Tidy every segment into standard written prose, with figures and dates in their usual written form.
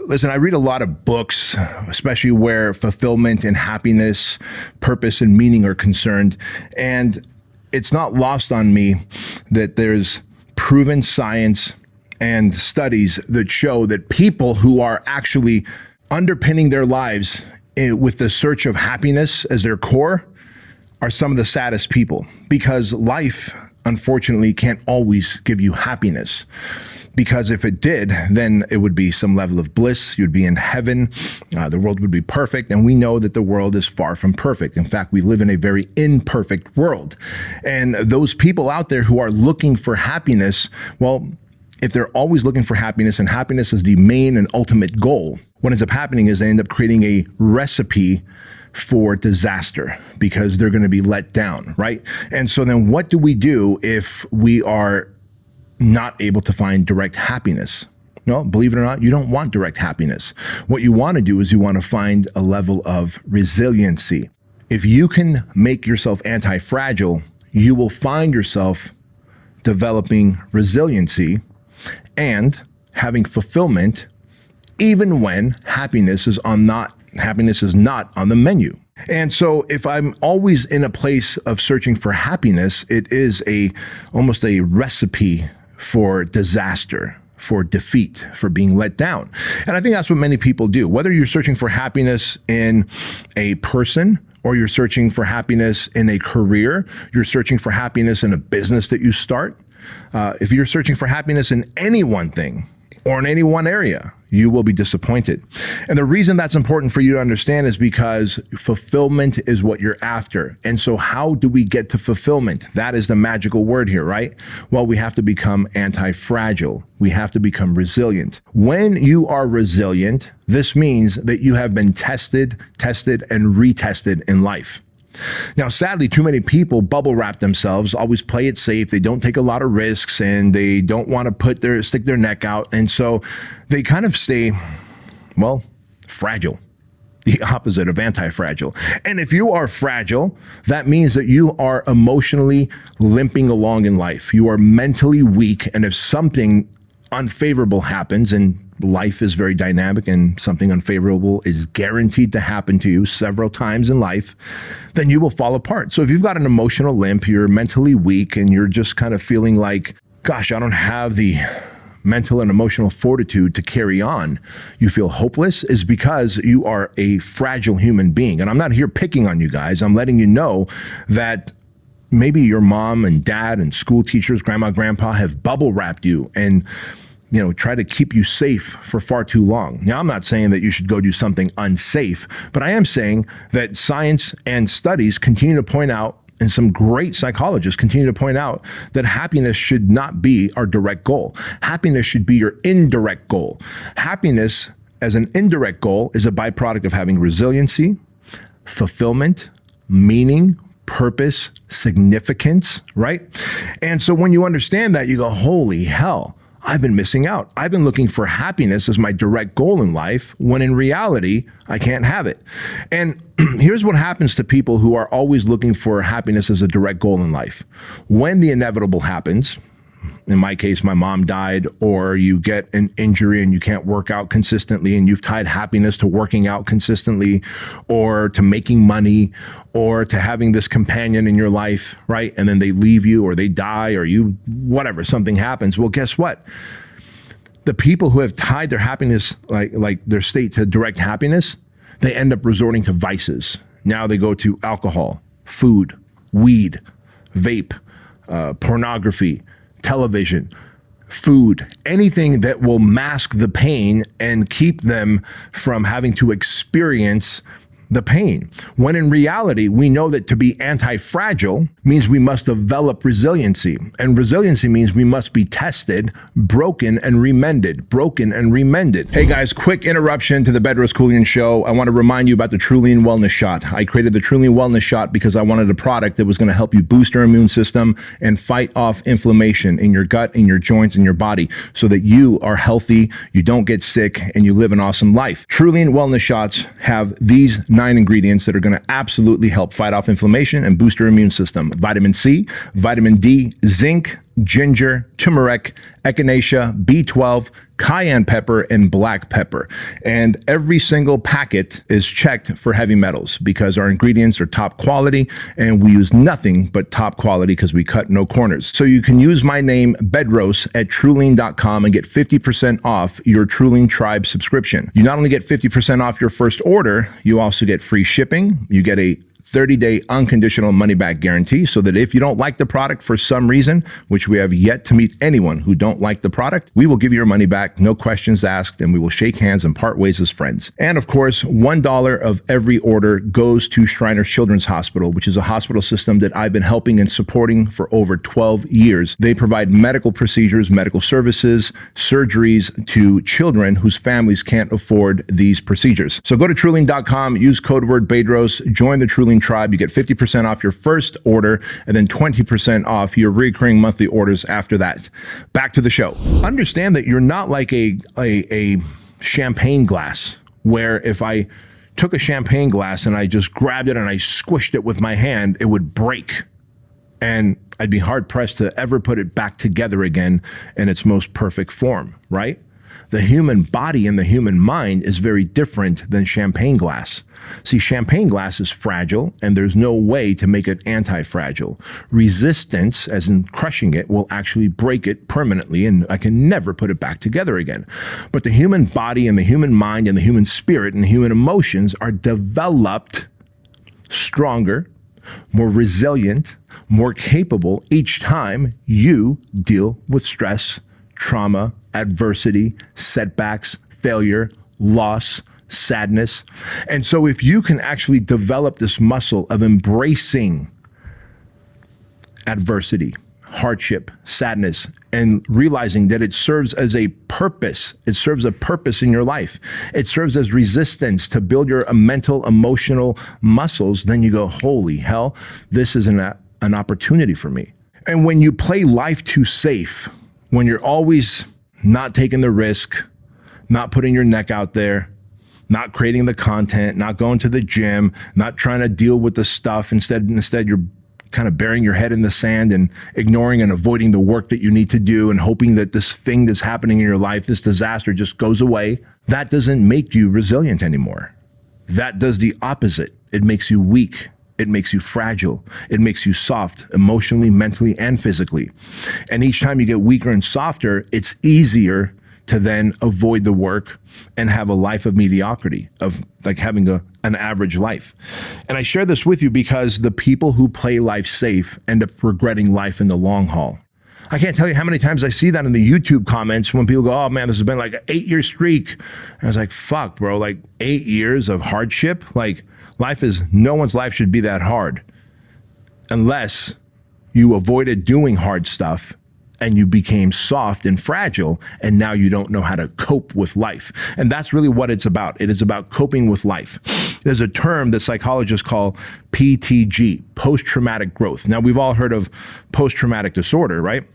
Listen, I read a lot of books, especially where fulfillment and happiness, purpose and meaning are concerned. And it's not lost on me that there's proven science and studies that show that people who are actually underpinning their lives with the search of happiness as their core are some of the saddest people, because life, unfortunately, can't always give you happiness. Because if it did, then it would be some level of bliss. You'd be in heaven. The world would be perfect. And we know that the world is far from perfect. In fact, we live in a very imperfect world. And those people out there who are looking for happiness, well, if they're always looking for happiness and happiness is the main and ultimate goal, what ends up happening is they end up creating a recipe for disaster because they're going to be let down, right? And so then what do we do if we are not able to find direct happiness? No, believe it or not, you don't want direct happiness. What you want to do is you want to find a level of resiliency. If you can make yourself anti-fragile, you will find yourself developing resiliency and having fulfillment even when happiness is not on the menu. And so if I'm always in a place of searching for happiness, it is almost a recipe for disaster, for defeat, for being let down. And I think that's what many people do. Whether you're searching for happiness in a person, or you're searching for happiness in a career, you're searching for happiness in a business that you start. If you're searching for happiness in any one thing or in any one area, you will be disappointed. And the reason that's important for you to understand is because fulfillment is what you're after. And so how do we get to fulfillment? That is the magical word here, right? Well, we have to become anti-fragile. We have to become resilient. When you are resilient, this means that you have been tested, and retested in life. Now, sadly, too many people bubble wrap themselves, always play it safe. They don't take a lot of risks and they don't want to stick their neck out. And so they kind of stay, well, fragile, the opposite of anti-fragile. And if you are fragile, that means that you are emotionally limping along in life. You are mentally weak. And if something unfavorable happens, and life is very dynamic and something unfavorable is guaranteed to happen to you several times in life, then you will fall apart. So if you've got an emotional limp, you're mentally weak, and you're just kind of feeling like, gosh, I don't have the mental and emotional fortitude to carry on, you feel hopeless, is because you are a fragile human being. And I'm not here picking on you guys. I'm letting you know that maybe your mom and dad and school teachers, grandma, grandpa have bubble wrapped you and try to keep you safe for far too long. Now, I'm not saying that you should go do something unsafe, but I am saying that science and studies continue to point out, and some great psychologists continue to point out, that happiness should not be our direct goal. Happiness should be your indirect goal. Happiness as an indirect goal is a byproduct of having resiliency, fulfillment, meaning, purpose, significance, right? And so when you understand that, you go, holy hell, I've been missing out. I've been looking for happiness as my direct goal in life, when in reality, I can't have it. And here's what happens to people who are always looking for happiness as a direct goal in life. When the inevitable happens, in my case, my mom died, or you get an injury and you can't work out consistently, and you've tied happiness to working out consistently, or to making money, or to having this companion in your life, right? And then they leave you, or they die, or whatever, something happens. Well, guess what? The people who have tied their happiness, like their state to direct happiness, they end up resorting to vices. Now they go to alcohol, food, weed, vape, pornography, television, food, anything that will mask the pain and keep them from having to experience the pain. When in reality, we know that to be anti-fragile means we must develop resiliency. And resiliency means we must be tested, broken and remended. Hey guys, quick interruption to the Bedros Keuilian show. I want to remind you about the Keuilian Wellness Shot. I created the Keuilian Wellness Shot because I wanted a product that was going to help you boost your immune system and fight off inflammation in your gut, in your joints, in your body, so that you are healthy, you don't get sick, and you live an awesome life. Keuilian Wellness Shots have these 9 ingredients that are going to absolutely help fight off inflammation and boost your immune system. Vitamin C, vitamin D, zinc, ginger, turmeric, echinacea, B12, cayenne pepper, and black pepper. And every single packet is checked for heavy metals because our ingredients are top quality and we use nothing but top quality because we cut no corners. So you can use my name, Bedros, at Trulian.com and get 50% off your Trulian Tribe subscription. You not only get 50% off your first order, you also get free shipping. You get a 30-day unconditional money-back guarantee so that if you don't like the product for some reason, which we have yet to meet anyone who don't like the product, we will give you your money back, no questions asked, and we will shake hands and part ways as friends. And of course, $1 of every order goes to Shriners Children's Hospital, which is a hospital system that I've been helping and supporting for over 12 years. They provide medical procedures, medical services, surgeries to children whose families can't afford these procedures. So go to Trulian.com, use code word Bedros, join the Trulian Tribe. You get 50% off your first order and then 20% off your recurring monthly orders after that. Back to the show. Understand that you're not like a champagne glass where if I took a champagne glass and I just grabbed it and I squished it with my hand, it would break. And I'd be hard pressed to ever put it back together again in its most perfect form, right? The human body and the human mind is very different than champagne glass. See, champagne glass is fragile, and there's no way to make it anti-fragile. Resistance, as in crushing it, will actually break it permanently, and I can never put it back together again. But the human body and the human mind and the human spirit and the human emotions are developed stronger, more resilient, more capable each time you deal with stress, trauma, adversity, setbacks, failure, loss, sadness. And so if you can actually develop this muscle of embracing adversity, hardship, sadness, and realizing that it serves as a purpose, it serves a purpose in your life, it serves as resistance to build your mental, emotional muscles, then you go, holy hell, this is an opportunity for me. And when you play life too safe, when you're always not taking the risk, not putting your neck out there, not creating the content, not going to the gym, not trying to deal with the stuff. Instead you're kind of burying your head in the sand and ignoring and avoiding the work that you need to do and hoping that this thing that's happening in your life, this disaster just goes away. That doesn't make you resilient anymore. That does the opposite. It makes you weak. It makes you fragile. It makes you soft emotionally, mentally, and physically. And each time you get weaker and softer, it's easier to then avoid the work and have a life of mediocrity, of like having an average life. And I share this with you because the people who play life safe end up regretting life in the long haul. I can't tell you how many times I see that in the YouTube comments when people go, oh man, this has been like an 8-year streak. And I was like, fuck, bro, like 8 years of hardship? Like no one's life should be that hard unless you avoided doing hard stuff and you became soft and fragile, and now you don't know how to cope with life. And that's really what it's about. It is about coping with life. There's a term that psychologists call PTG, post-traumatic growth. Now, we've all heard of post-traumatic disorder, right?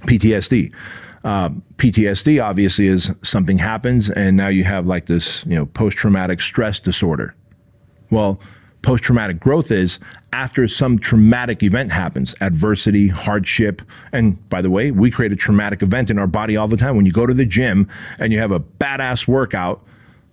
PTSD. PTSD obviously is something happens, and now you have like this, post-traumatic stress disorder. Well, post-traumatic growth is after some traumatic event happens, adversity, hardship. And by the way, we create a traumatic event in our body all the time. When you go to the gym and you have a badass workout,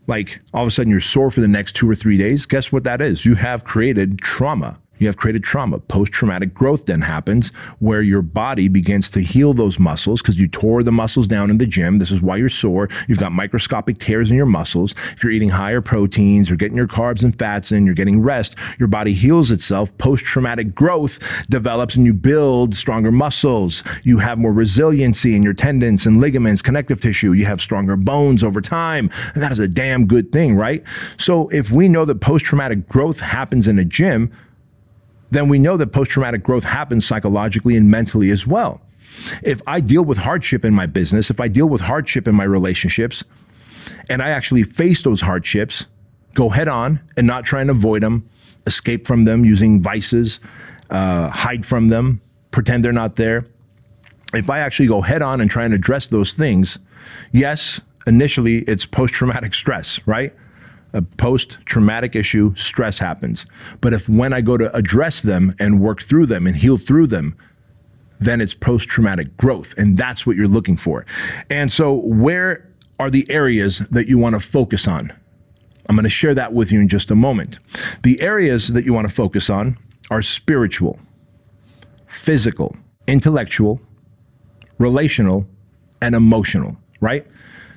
like all of a sudden you're sore for the next 2 or 3 days, guess what that is? You have created trauma. You have created trauma. Post-traumatic growth then happens where your body begins to heal those muscles because you tore the muscles down in the gym. This is why you're sore. You've got microscopic tears in your muscles. If you're eating higher proteins, you're getting your carbs and fats in, you're getting rest, your body heals itself. Post-traumatic growth develops and you build stronger muscles. You have more resiliency in your tendons and ligaments, connective tissue. You have stronger bones over time. And that is a damn good thing, right? So if we know that post-traumatic growth happens in a gym, then we know that post-traumatic growth happens psychologically and mentally as well. If I deal with hardship in my business, if I deal with hardship in my relationships, and I actually face those hardships, go head on and not try and avoid them, escape from them using vices, hide from them, pretend they're not there. If I actually go head on and try and address those things, yes, initially it's post-traumatic stress, right? A post-traumatic issue, stress happens. But when I go to address them and work through them and heal through them, then it's post-traumatic growth. And that's what you're looking for. And so where are the areas that you want to focus on? I'm going to share that with you in just a moment. The areas that you want to focus on are spiritual, physical, intellectual, relational, and emotional, right?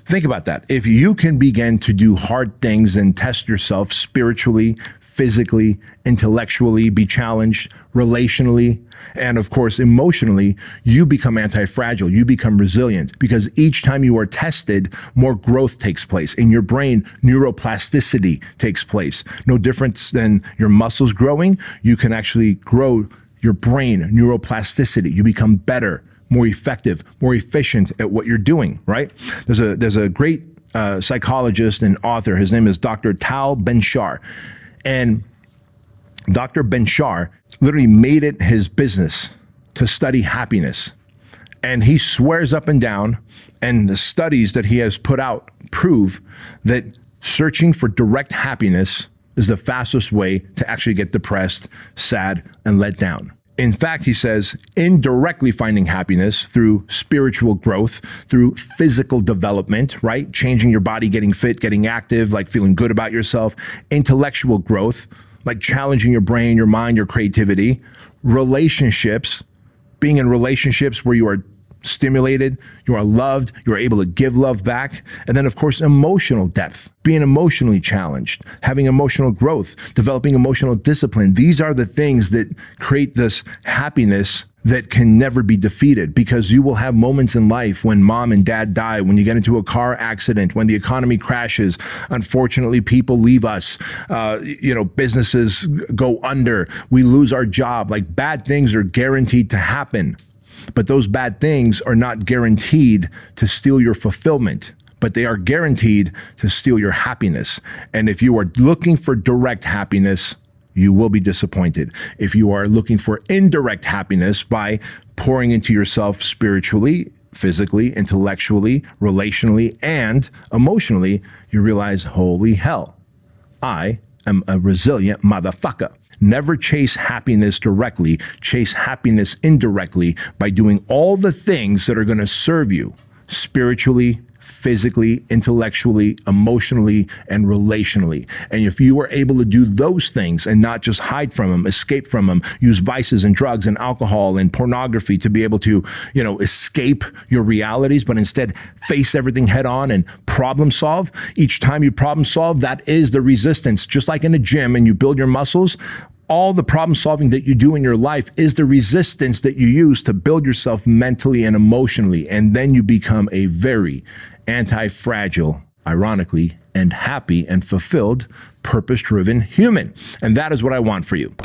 Think about that. If you can begin to do hard things and test yourself spiritually, physically, intellectually, be challenged, relationally, and of course, emotionally, you become anti-fragile, you become resilient, because each time you are tested, more growth takes place. In your brain, neuroplasticity takes place. No difference than your muscles growing, you can actually grow your brain, neuroplasticity. You become better, more effective, more efficient at what you're doing, right? There's a great psychologist and author. His name is Dr. Tal Ben-Shahar. And Dr. Ben-Shahar literally made it his business to study happiness. And he swears up and down, and the studies that he has put out prove that searching for direct happiness is the fastest way to actually get depressed, sad, and let down. In fact, he says, indirectly finding happiness through spiritual growth, through physical development, right? Changing your body, getting fit, getting active, like feeling good about yourself. Intellectual growth, like challenging your brain, your mind, your creativity. Relationships, being in relationships where you are stimulated, you are loved, you are able to give love back. And then, of course, emotional depth, being emotionally challenged, having emotional growth, developing emotional discipline. These are the things that create this happiness that can never be defeated, because you will have moments in life when mom and dad die, when you get into a car accident, when the economy crashes. Unfortunately, people leave us, businesses go under, we lose our job. Like, bad things are guaranteed to happen. But those bad things are not guaranteed to steal your fulfillment, but they are guaranteed to steal your happiness. And if you are looking for direct happiness, you will be disappointed. If you are looking for indirect happiness by pouring into yourself spiritually, physically, intellectually, relationally, and emotionally, you realize, holy hell, I am a resilient motherfucker. Never chase happiness directly, chase happiness indirectly by doing all the things that are going to serve you spiritually, physically, intellectually, emotionally, and relationally. And if you are able to do those things and not just hide from them, escape from them, use vices and drugs and alcohol and pornography to be able to, escape your realities, but instead face everything head on and problem solve. Each time you problem solve, that is the resistance. Just like in a gym and you build your muscles, all the problem solving that you do in your life is the resistance that you use to build yourself mentally and emotionally. And then you become a very anti-fragile, ironically, and happy and fulfilled, purpose-driven human. And that is what I want for you.